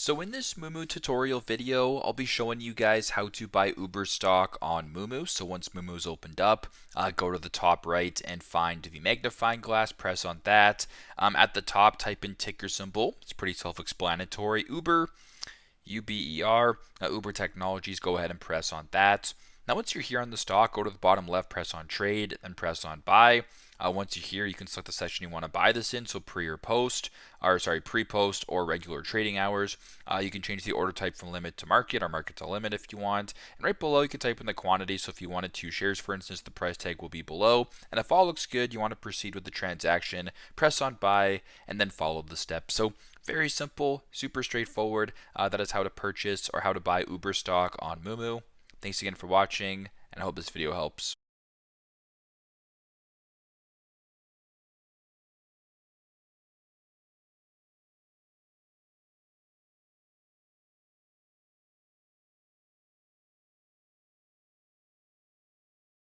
So in this Moomoo tutorial video, I'll be showing you guys how to buy Uber stock on Moomoo. So once Moomoo's opened up, go to the top right and find the magnifying glass, press on that. At the top, type in ticker symbol. It's pretty self-explanatory. Uber, UBER, Uber Technologies, go ahead and press on that. Now once you're here on the stock, go to the bottom left, press on trade, then press on buy. Once you're here, you can select the session you want to buy this in, so pre or post, pre-post or regular trading hours. You can change the order type from limit to market or market to limit if you want. And right below, you can type in the quantity. So if you wanted 2 shares, for instance, the price tag will be below. And if all looks good, you want to proceed with the transaction, press on buy, and then follow the steps. So very simple, super straightforward. That is how to purchase or how to buy Uber stock on Moomoo. Thanks again for watching, and I hope this video helps.